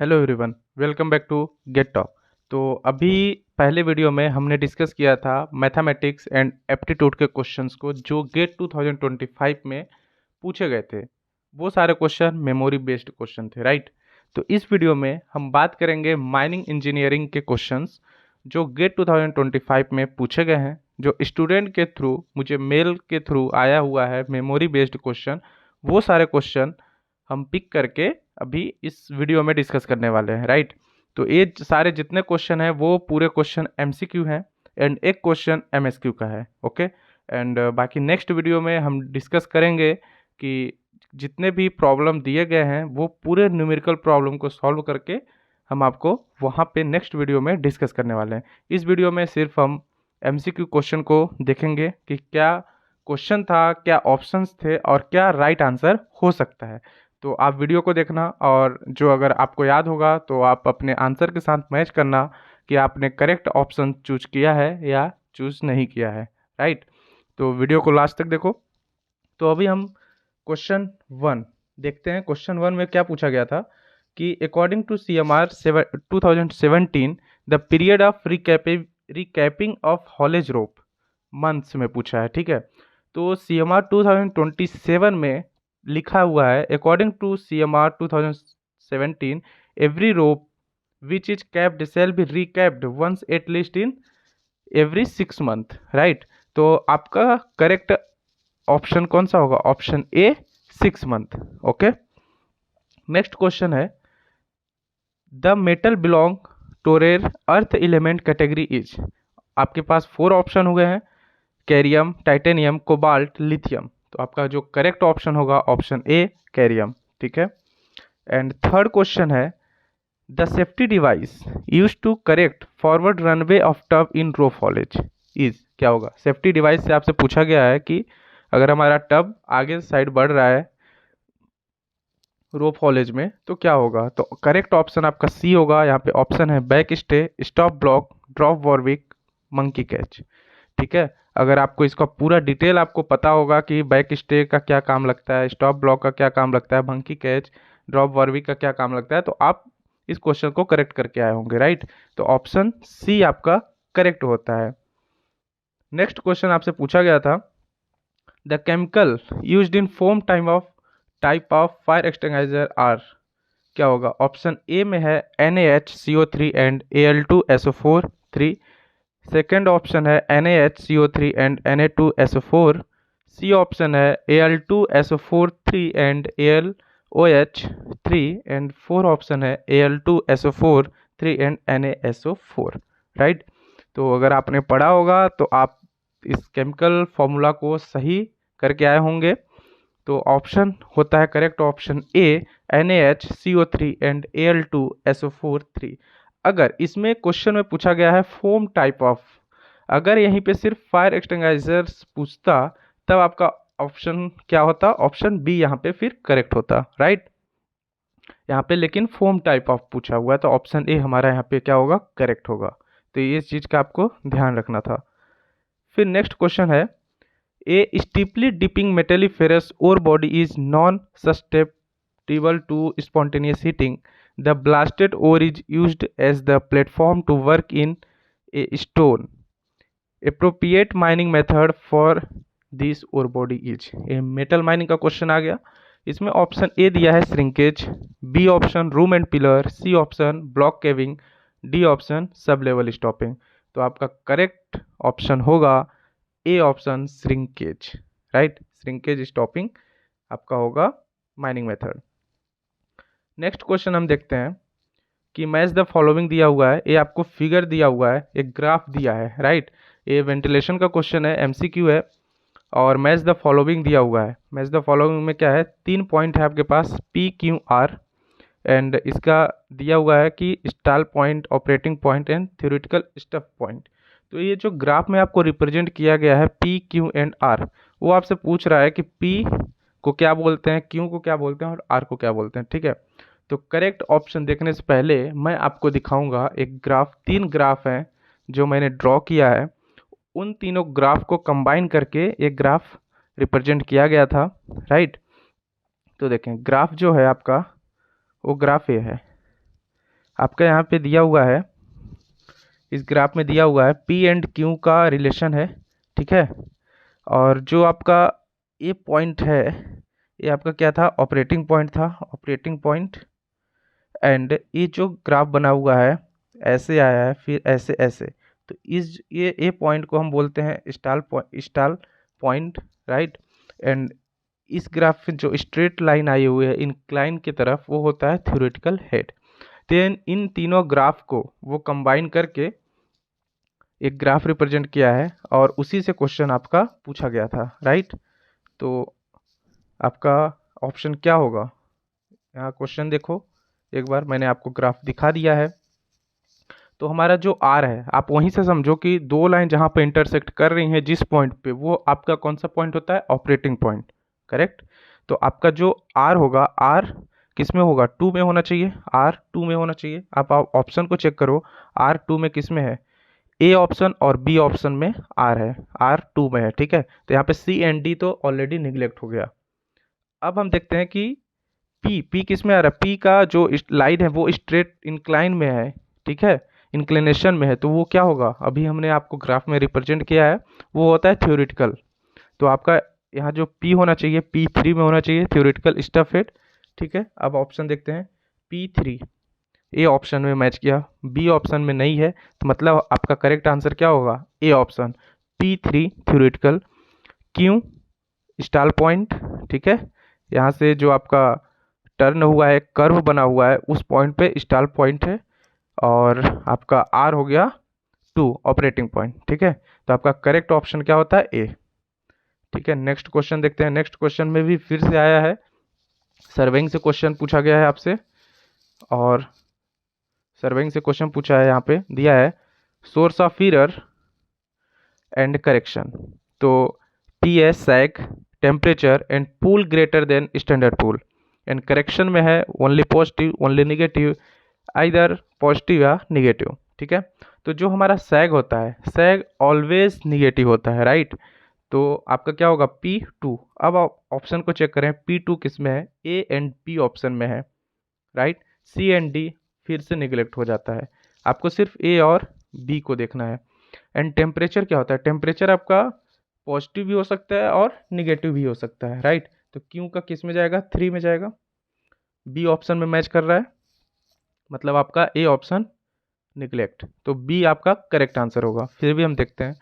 Hello everyone, welcome back to GATE talk. तो अभी पहले वीडियो में हमने डिस्कस किया था मैथमेटिक्स एंड एप्टीट्यूड के क्वेश्चंस को जो गेट 2025 में पूछे गए थे। वो सारे क्वेश्चन मेमोरी बेस्ड क्वेश्चन थे, राइट। तो इस वीडियो में हम बात करेंगे माइनिंग इंजीनियरिंग के क्वेश्चंस जो गेट 2025 में पूछे गए हैं, जो स्टूडेंट के थ्रू मुझे मेल के थ्रू आया हुआ है मेमोरी बेस्ड क्वेश्चन। वो सारे क्वेश्चन हम पिक करके अभी इस वीडियो में डिस्कस करने वाले हैं, राइट। तो ये सारे जितने क्वेश्चन हैं वो पूरे क्वेश्चन एमसीक्यू हैं एंड एक क्वेश्चन एमएसक्यू का है, ओके। एंड बाकी नेक्स्ट वीडियो में हम डिस्कस करेंगे कि जितने भी प्रॉब्लम दिए गए हैं वो पूरे न्यूमेरिकल प्रॉब्लम को सॉल्व करके हम आपको वहाँ पे नेक्स्ट वीडियो में डिस्कस करने वाले हैं। इस वीडियो में सिर्फ हम एमसीक्यू क्वेश्चन को देखेंगे कि क्या क्वेश्चन था, क्या ऑप्शंस थे और क्या राइट आंसर हो सकता है। तो आप वीडियो को देखना और जो अगर आपको याद होगा तो आप अपने आंसर के साथ मैच करना कि आपने करेक्ट ऑप्शन चूज किया है या चूज नहीं किया है, राइट। तो वीडियो को लास्ट तक देखो। तो अभी हम क्वेश्चन 1 देखते हैं। क्वेश्चन 1 में क्या पूछा गया था कि according to CMR 2017 the period of recapping of haulage rope months में पूछा है, ठीक है। तो CMR 2027 में लिखा हुआ है according to CMR 2017 every rope which is capped shall be recapped once at least in every 6 month, right. तो आपका करेक्ट ऑप्शन कौन सा होगा? Option A, 6 month, okay. Next question है the metal belong to rare earth element category is. आपके पास 4 option हो गए हैं, कैरियम, टाइटेनियम, कोबाल्ट, लिथियम। तो आपका जो करेक्ट ऑप्शन होगा ऑप्शन ए, कैरियम, ठीक है। एंड थर्ड क्वेश्चन है the safety device use to correct forward runaway of tub in rope haulage is. क्या होगा? सेफ्टी डिवाइस से आपसे पूछा गया है कि अगर हमारा टब आगे साइड बढ़ रहा है रो फॉलेज में तो क्या होगा? तो करेक्ट ऑप्शन आपका सी होगा। यहाँ पे ऑप्शन है back stay, stop block, drop warwick, monkey catch, ठीक है। अगर आपको इसका पूरा डिटेल आपको पता होगा कि बैक स्टे का क्या काम लगता है, स्टॉप ब्लॉक का क्या काम लगता है, मंकी कैच, ड्रॉप वर्विक का क्या काम लगता है, तो आप इस क्वेश्चन को करेक्ट करके आए होंगे, राइट। तो ऑप्शन सी आपका करेक्ट होता है। नेक्स्ट क्वेश्चन आपसे पूछा गया था the chemical used in foam type of fire extinguisher are. क्या होगा? ऑप्शन ए में है NaHCO3 and Al2SO4 3। Second option है NaHCO3 and Na2SO4। C option है Al2SO4 3 and AlOH3 and four option है Al2SO4 3 एंड NaSO4, राइट। तो अगर आपने पढ़ा होगा तो आप इस केमिकल फॉर्मूला को सही करके आए होंगे। तो ऑप्शन होता है correct option A, NaHCO3 and Al2SO4 3। अगर इसमें क्वेश्चन में पूछा गया है फोम टाइप ऑफ, अगर यहीं पे सिर्फ फायर एक्सटिंग्विशर्स पूछता तब आपका ऑप्शन क्या होता? ऑप्शन बी यहाँ पे फिर करेक्ट होता, राइट। यहाँ पे लेकिन फोम टाइप ऑफ पूछा हुआ है तो ऑप्शन ए हमारा यहाँ पे क्या होगा? करेक्ट होगा। तो ये चीज़ का आपको ध्यान रखना था। फिर नेक्स्ट क्वेश्चन है a steeply dipping metalliferous ore body is non susceptible to spontaneous heating the blasted ore is used as the platform to work in a stope appropriate mining method for this ore body is. A metal mining का question आ गया। इसमें option A दिया है shrinkage, B option room and pillar, C option block caving, D option sub level stoping. तो आपका correct option होगा A option shrinkage, right. Shrinkage stopping आपका होगा माइनिंग मेथड। नेक्स्ट क्वेश्चन हम देखते हैं कि मैच द फॉलोइंग दिया हुआ है, ये आपको फिगर दिया हुआ है, एक ग्राफ दिया है, राइट। ये वेंटिलेशन का क्वेश्चन है, MCQ है और मैच द फॉलोइंग दिया हुआ है। मैच द फॉलोइंग में क्या है? 3 पॉइंट है आपके पास PQR एंड इसका दिया हुआ है कि stall point, operating point and theoretical stuff point. तो ये जो ग्राफ में आपको रिप्रेजेंट किया गया है PQ एंड R, वो आपसे पूछ रहा है कि P को क्या बोलते हैं, Q को क्या बोलते हैं और R को क्या बोलते हैं, ठीक है। तो करेक्ट ऑप्शन देखने से पहले मैं आपको दिखाऊंगा एक ग्राफ, 3 ग्राफ हैं जो मैंने ड्रॉ किया है। उन तीनों ग्राफ को कंबाइन करके एक ग्राफ रिप्रेजेंट किया गया था, राइट। तो देखें ग्राफ जो है आपका वो ग्राफ ये है, आपका यहाँ पे दिया हुआ है, इस ग्राफ में दिया हुआ है पी एंड क्यू का रिलेशन है, ठीक है। और जो आपका ये पॉइंट है, ये आपका क्या था, ऑपरेटिंग पॉइंट था, ऑपरेटिंग पॉइंट। एंड ये जो ग्राफ बना हुआ है ऐसे आया है, फिर ऐसे ऐसे, तो इस ये पॉइंट को हम बोलते हैं स्टाल पॉइंट, राइट। एंड इस ग्राफ में जो स्ट्रेट लाइन आई हुई है इंक्लाइन की तरफ, वो होता है थ्योरेटिकल हेड। देन इन तीनों ग्राफ को वो कंबाइन करके एक ग्राफ रिप्रेजेंट किया है, और उसी से क्वेश्चन आपका पूछा गया था, राइट। तो आपका ऑप्शन क्या होगा, यहाँ क्वेश्चन देखो एक बार, मैंने आपको ग्राफ दिखा दिया है। तो हमारा जो आर है, आप वहीं से समझो कि दो लाइन जहाँ पे इंटरसेक्ट कर रही हैं जिस पॉइंट पे, वो आपका कौन सा पॉइंट होता है, ऑपरेटिंग पॉइंट, करेक्ट। तो आपका जो आर होगा, आर किस में होगा, 2 में होना चाहिए, आर 2 में होना चाहिए। आप ऑप्शन को चेक करो, आर 2 में किस में है, ए ऑप्शन और बी ऑप्शन में आर है, आर 2 में है, ठीक है। तो यहाँ पे सी एंड डी तो ऑलरेडी निगलेक्ट हो गया। अब हम देखते हैं कि पी किस में आ रहा है, पी का जो लाइन है वो स्ट्रेट इंक्लाइन में है, ठीक है, इंक्लिनेशन में है। तो वो क्या होगा, अभी हमने आपको ग्राफ में रिप्रेजेंट किया है, वो होता है थ्योरेटिकल। तो आपका यहाँ जो पी होना चाहिए, P3 में होना चाहिए, थ्योरेटिकल स्टफ हेड, ठीक है। अब ऑप्शन देखते हैं, P3 ए ऑप्शन में मैच किया, बी ऑप्शन में नहीं है, तो मतलब आपका करेक्ट आंसर क्या होगा, ए ऑप्शन, P3 थ्योरेटिकल, क्यों, स्टाल पॉइंट, ठीक है। यहाँ से जो आपका टर्न हुआ है, कर्व बना हुआ है, उस पॉइंट पे स्टाल पॉइंट है। और आपका आर हो गया 2, ऑपरेटिंग पॉइंट, ठीक है। तो आपका करेक्ट ऑप्शन क्या होता है, ए, ठीक है। नेक्स्ट क्वेश्चन देखते हैं। नेक्स्ट क्वेश्चन में भी फिर से आया है, सर्वेइंग से क्वेश्चन पूछा गया है आपसे, और सर्वेइंग से क्वेश्चन पूछा है, यहाँ पे दिया है source of error and correction. तो T S sag, temperature and pull greater than standard pull, and correction में है only positive, only negative, either positive या निगेटिव, ठीक है। तो जो हमारा सैग होता है, सैग ऑलवेज निगेटिव होता है, राइट। तो आपका क्या होगा, P2। अब आप ऑप्शन को चेक करें, P2 किस में है, ए एंड बी ऑप्शन में है, राइट। सी एंड डी फिर से निगलेक्ट हो जाता है, आपको सिर्फ ए और बी को देखना है। एंड टेम्परेचर क्या होता है, टेम्परेचर आपका पॉजिटिव भी हो सकता है और निगेटिव भी हो सकता है, राइट। तो क्यू का किस में जाएगा, 3 में जाएगा, बी ऑप्शन में मैच कर रहा है, मतलब आपका ए ऑप्शन निगलेक्ट, तो बी आपका करेक्ट आंसर होगा। फिर भी हम देखते हैं,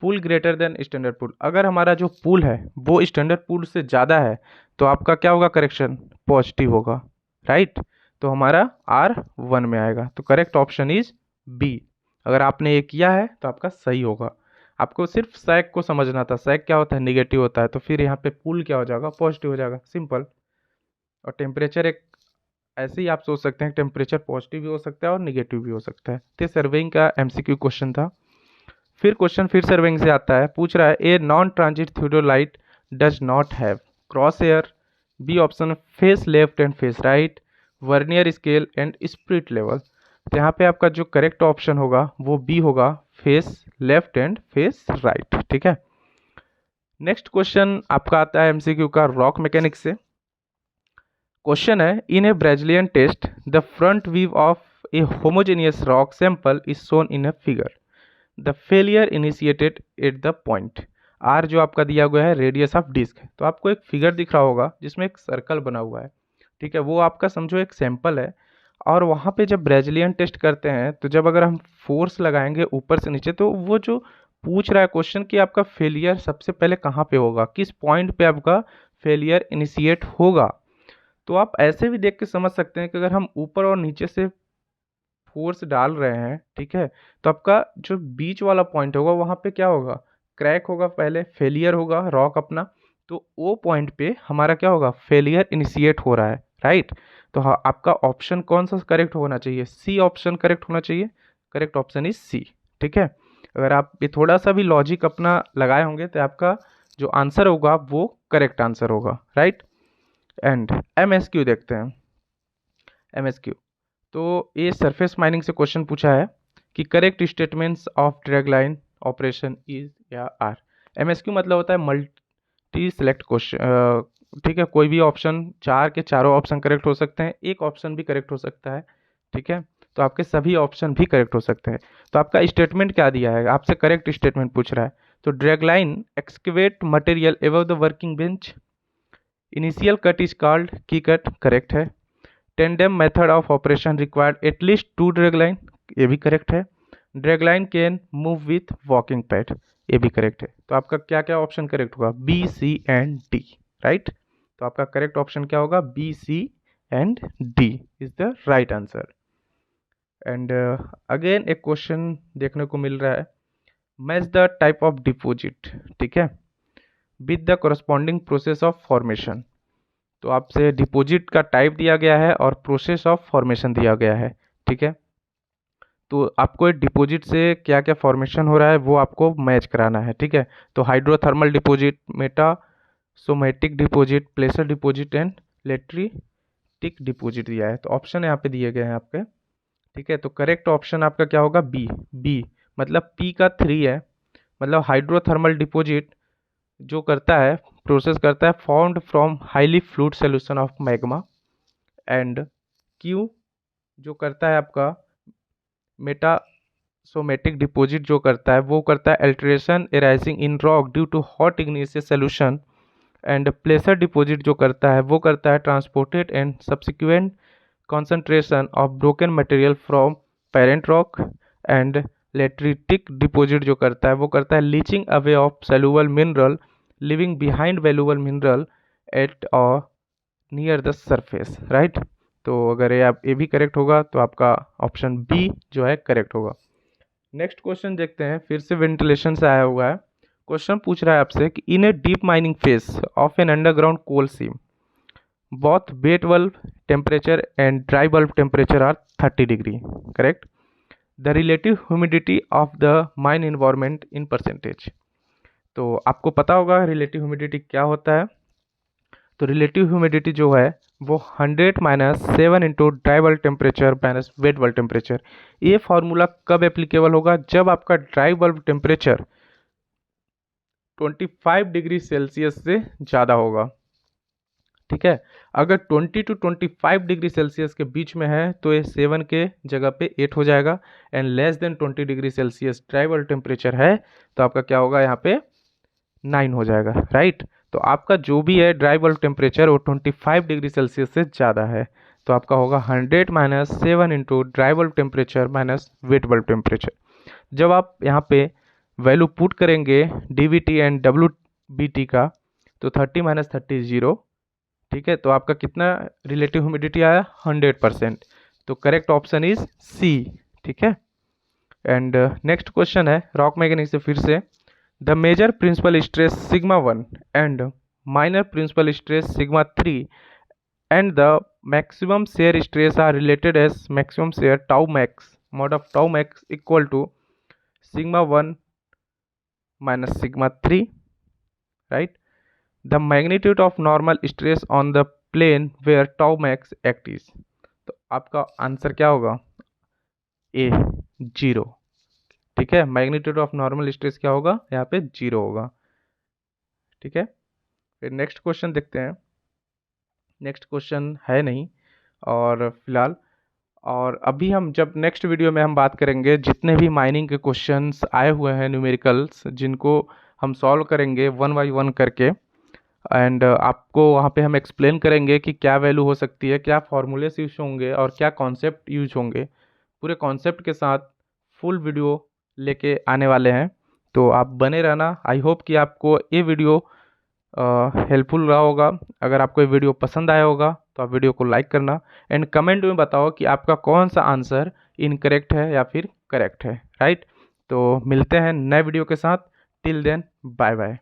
pool greater than standard pool, अगर हमारा जो पूल है वो स्टैंडर्ड पूल से ज़्यादा है, तो आपका क्या होगा, करेक्शन पॉजिटिव होगा, राइट। तो हमारा आर 1 में आएगा, तो करेक्ट ऑप्शन इज बी। अगर आपने ये किया है तो आपका सही होगा। आपको सिर्फ सैग को समझना था, सैग क्या होता है, निगेटिव होता है, तो फिर यहाँ पे पूल क्या हो जाएगा, पॉजिटिव हो जाएगा, सिंपल। और टेम्परेचर एक ऐसे ही आप सोच सकते हैं, टेम्परेचर पॉजिटिव भी हो सकता है और निगेटिव भी हो सकता है। तो सर्वेइंग का एमसीक्यू क्वेश्चन था। फिर क्वेश्चन फिर सर्वेइंग से आता है, पूछ रहा है A non transit theodolite does not have crosshair, B option face left and face right, vernier scale and spirit level. तो यहाँ पे आपका जो करेक्ट ऑप्शन होगा वो बी होगा, face left and face right, ठीक है। नेक्स्ट क्वेश्चन आपका आता है एमसीक्यू का रॉक मैकेनिक्स से। क्वेश्चन है, in a Brazilian test the front view of a homogeneous rock sample is shown in a figure, the failure initiated at the point R, जो आपका दिया हुआ है रेडियस ऑफ डिस्क। तो आपको एक फिगर दिख रहा होगा जिसमें एक सर्कल बना हुआ है, ठीक है, वो आपका समझो एक सैंपल है। और वहाँ पे जब ब्राजीलियन टेस्ट करते हैं, तो जब अगर हम फोर्स लगाएंगे ऊपर से नीचे, तो वो जो पूछ रहा है क्वेश्चन कि आपका फेलियर सबसे पहले कहाँ पे होगा, किस पॉइंट पे आपका फेलियर इनिशिएट होगा। तो आप ऐसे भी देख के समझ सकते हैं कि अगर हम ऊपर और नीचे से फोर्स डाल रहे हैं, ठीक है, तो आपका जो बीच वाला पॉइंट होगा वहाँ पे क्या होगा, क्रैक होगा, पहले फेलियर होगा रॉक अपना। तो वो पॉइंट पे हमारा क्या होगा, फेलियर इनिशिएट हो रहा है, राइट। तो हाँ, आपका ऑप्शन कौन सा करेक्ट होना चाहिए, सी ऑप्शन करेक्ट होना चाहिए, करेक्ट ऑप्शन इज सी, ठीक है। अगर आप ये थोड़ा सा भी लॉजिक अपना लगाए होंगे तो आपका जो आंसर होगा वो करेक्ट आंसर होगा, राइट। एंड एमएसक्यू देखते हैं, एमएसक्यू। तो ये सरफेस माइनिंग से क्वेश्चन पूछा है कि correct statements of drag line operation is या आर। एमएसक्यू मतलब होता है मल्टी सेलेक्ट क्वेश्चन, ठीक है, कोई भी ऑप्शन, चार के चारों ऑप्शन करेक्ट हो सकते हैं, एक ऑप्शन भी करेक्ट हो सकता है, ठीक है। तो आपके सभी ऑप्शन भी करेक्ट हो सकते हैं। तो आपका स्टेटमेंट क्या दिया है, आपसे करेक्ट स्टेटमेंट पूछ रहा है। तो dragline excavate material above the working bench, initial cut is called key cut, correct है। Tandem method of operation required at least 2 dragline, ये भी करेक्ट है। Dragline can move with walking pad, ये भी correct है। तो आपका क्या क्या ऑप्शन करेक्ट होगा, B, C and D, right. तो आपका करेक्ट ऑप्शन क्या होगा, B, C and D is the right answer. And again एक क्वेश्चन देखने को मिल रहा है, match the type of deposit, ठीक है, with the corresponding process of formation. तो आपसे डिपॉजिट का टाइप दिया गया है और प्रोसेस ऑफ फॉर्मेशन दिया गया है, ठीक है। तो आपको डिपॉजिट से क्या क्या फॉर्मेशन हो रहा है वो आपको मैच कराना है, ठीक है। तो hydrothermal deposit, metasomatic deposit, placer deposit and lateritic deposit दिया है। तो ऑप्शन यहाँ पे दिए गए हैं आपके, ठीक है। तो करेक्ट ऑप्शन आपका क्या होगा, बी। बी मतलब पी का 3 है, मतलब हाइड्रोथर्मल डिपॉजिट जो करता है, प्रोसेस करता है formed from highly fluid solution of magma. And Q जो करता है आपका मेटासोमेटिक डिपॉजिट जो करता है वो करता है alteration arising in rock due to hot igneous solution. And placer deposit जो करता है वो करता है transported and subsequent concentration of broken material from parent rock। And lateritic deposit जो करता है वो करता है leaching away of soluble mineral leaving behind valuable mineral at or near the surface, right. तो अगर ये भी करेक्ट होगा तो आपका ऑप्शन बी जो है करेक्ट होगा। नेक्स्ट क्वेश्चन देखते हैं, फिर से वेंटिलेशन से आया हुआ है। क्वेश्चन पूछ रहा है आपसे कि in a deep mining face of an underground coal seam both wet bulb temperature and dry bulb temperature are 30 degree, correct। the relative humidity of the mine environment in percentage। तो आपको पता होगा relative humidity क्या होता है। तो relative humidity जो है वो 100 minus 7 into dry bulb temperature minus wet bulb temperature. ये फॉर्मूला कब एप्लीकेबल होगा, जब आपका dry bulb temperature 25 degree Celsius से ज़्यादा होगा, ठीक है। अगर 20 टू 25 डिग्री सेल्सियस के बीच में है तो ये 7 के जगह पे 8 हो जाएगा। And less than 20 degree Celsius dry bulb temperature है तो आपका क्या होगा, यहाँ पे 9 हो जाएगा, राइट। तो आपका जो भी है ड्राई बल्ब टेम्परेचर वो 25 डिग्री सेल्सियस से ज़्यादा है, तो आपका होगा 100 minus 7 into dry bulb temperature minus wet bulb temperature. जब आप यहाँ पे वैल्यू पुट करेंगे DVT एंड WBT का तो 30 माइनस 30 0, ठीक है। तो आपका कितना रिलेटिव ह्यूमिडिटी आया, 100%। तो करेक्ट ऑप्शन इज सी, ठीक है। एंड नेक्स्ट क्वेश्चन है रॉक मैकेनिक्स से फिर से, the major principal stress sigma 1 and minor principal stress sigma 3 and the maximum shear stress are related as maximum shear tau max mod of tau max equal to sigma 1 minus sigma 3, right. The magnitude of normal stress on the plane where tau max act is। तो आपका answer क्या होगा, ए 0, ठीक है। Magnitude of normal stress क्या होगा, यहाँ पे 0 होगा, ठीक है। फिर नेक्स्ट क्वेश्चन देखते हैं। नेक्स्ट क्वेश्चन है नहीं और फिलहाल, और अभी हम जब नेक्स्ट वीडियो में हम बात करेंगे जितने भी माइनिंग के क्वेश्चंस आए हुए हैं न्यूमेरिकल्स, जिनको हम सॉल्व करेंगे 1 बाई 1 करके। एंड आपको वहाँ पे हम एक्सप्लेन करेंगे कि क्या वैल्यू हो सकती है, क्या फॉर्मूलेस यूज होंगे और क्या कॉन्सेप्ट यूज होंगे। पूरे कॉन्सेप्ट के साथ फुल वीडियो लेके आने वाले हैं, तो आप बने रहना। आई होप कि आपको ये वीडियो हेल्पफुल रहा होगा। अगर आपको ये वीडियो पसंद आया होगा तो आप वीडियो को लाइक करना एंड कमेंट में बताओ कि आपका कौन सा आंसर इनकरेक्ट है या फिर करेक्ट है, राइट। तो मिलते हैं नए वीडियो के साथ, टिल देन बाय बाय।